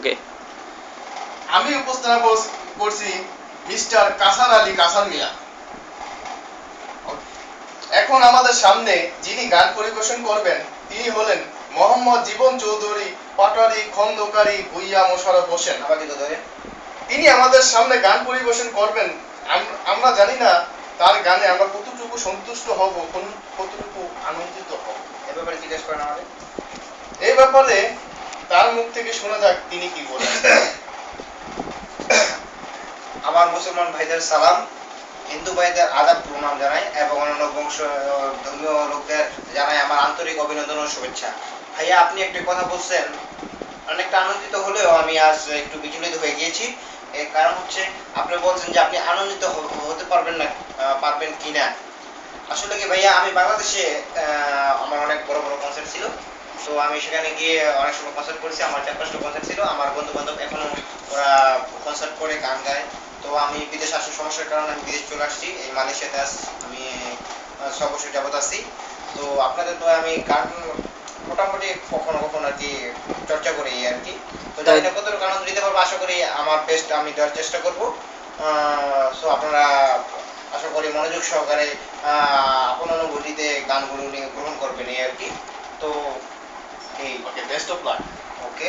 ওকে। আমি উপস্থাপনা করছি মিস্টার কাসার আলী কাসার মিয়া। এখন আমাদের সামনে যিনি গান পরিবেশন করবেন তিনি হলেন মোহাম্মদ জীবন চৌধুরী পাটারি খন্দকারী ভুইয়া মোশাররফ হোসেন। তিনি আমাদের সামনে গান পরিবেশন করবেন। আমরা জানি না তার গানে আমরা কতটুকু সন্তুষ্ট হব, কতটুকু আনন্দিত হব। এই ব্যাপারে জিজ্ঞেস করেন আমাদের। এই ব্যাপারে তার মুখ থেকে শোনা যাক তিনি কি বলেন। আমার মুসলমান ভাইদের সালাম, হিন্দু ভাইদের আদাব প্রণাম জানাই এবং অন্যান্য বংশ ধর্মীয় লোকদের জানাই আমার আন্তরিক অভিনন্দন ও শুভেচ্ছা। ভাইয়া আপনি একটি কথা বলছেন, অনেকটা আনন্দিত হলেও আমি আজ একটু বিচলিত হয়ে গিয়েছি। এর কারণ হচ্ছে আপনি বলছেন যে আপনি আনন্দিত হতে পারবেন কিনা। আসলে কি ভাইয়া, আমি বাংলাদেশে আমার অনেক বড় বড় কনসার্ট ছিল, তো আমি সেখানে গিয়ে অনেক সময় কনসার্ট করেছি। আমার 4-5টা কনসার্ট ছিল। আমার বন্ধু বান্ধব এখনো ওরা কনসার্ট করে গান গায়। তো আমি বিদেশে আসার সমস্যার কারণে আমি বিদেশ চলে আসছি। এই মালয়েশিয়াতে আমি 6 বছর যাবত আছি। তো আপনাদের তো আমি গান মোটামুটি কখনো কখনো আর কি চর্চা করি আর কি। তো জানি না কতটুকু আনন্দ দিতে পারবো, আশা করি আমার বেস্ট আমি দেওয়ার চেষ্টা করবো। সো আপনারা আশা করি মনোযোগ সহকারে আপন অনুভূতিতে গানগুলো নিয়ে গ্রহণ করবেন এই আর কি। তো এই okay, best of luck. Okay,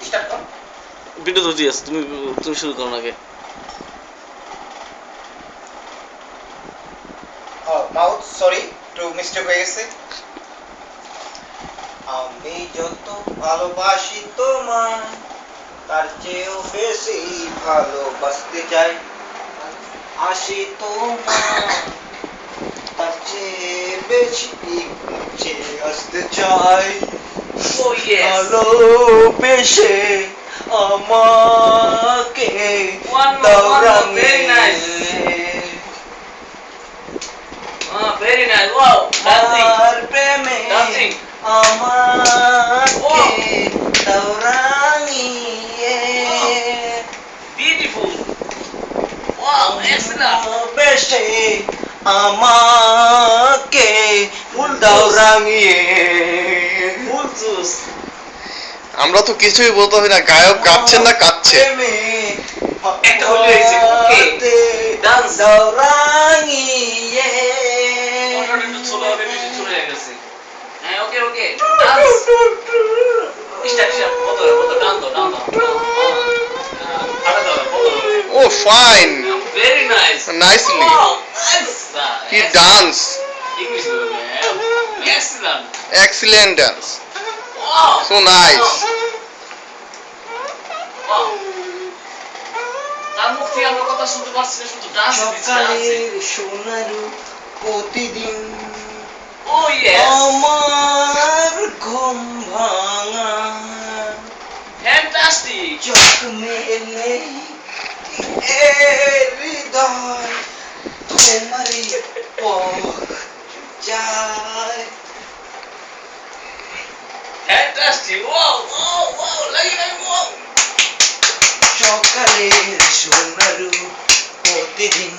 start করো। ভিডিও তো দিয়েছ, তুমি শুরু করো আগে। মাউথ সরি, একটু মিস্টেক হয়ে গেছে। আমি যত ভালোবাসি তোমায় তার চেয়েও বেশি ভালোবাসতে চাই। আসি তোমার তার চেয়ে বেশি কাছে আসতে চাই। Oh yes. ভালোবেসে আমাকে One দাও more, রাঙিয়ে। very nice. Very nice. Wow, dancing. আমার প্রেমে Dancing. আমাকে Wow. দাও রাঙিয়ে। Beautiful. Wow, excellent. ভালোবেসে আমাকে দাও রাঙিয়ে। Full juice. আমরা তো কিছুই বলতে হবে না, গায়ক গাচ্ছেন না কাচ্ছে। একটা হলে হয়েছে, okay. Dance. দাও রাঙিয়ে। মোটরটা একটু স্লো হবে, বেশি চলে গেছে। হ্যাঁ, ওকে ওকে। ডান্স। স্টার্ট বতো ডান দাও। আটা দাও বতো। Oh fine, Very nice. Nicely Wow, nice. He dance, English man. Excellent. Excellent dance, Wow. So nice. Wow. তার মুখ থেকে আমরা কথা শুনতে পাচ্ছি না, শুধু ডান্স দিচ্ছে, সকালের সোনারু প্রতিদিন Oh yes. আমার ঘুম ভাঙা Fantastic. চোখ মেলে হৃদয় তোমারই পথ যায়। Fantastic. Wow. Lagi. Wow. সকালের সোনারু প্রতিদিন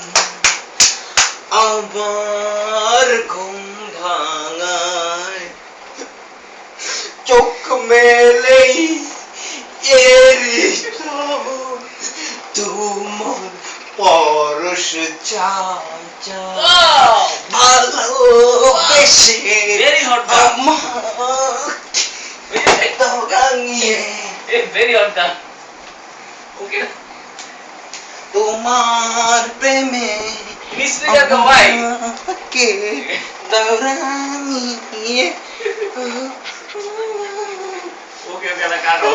আমার ঘুম ভাঙায় চোখ মেলেই তোমার পরশ চাচা Wow. ভালোবেসে Very hot done. আমাকে দাও রাঙিয়ে। Very hot done. Okay. তোমার প্রেমে Miss Priya ka why? আমাকে দাও রাঙিয়ে। Okay, la caro.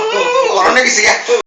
অনেক কিছু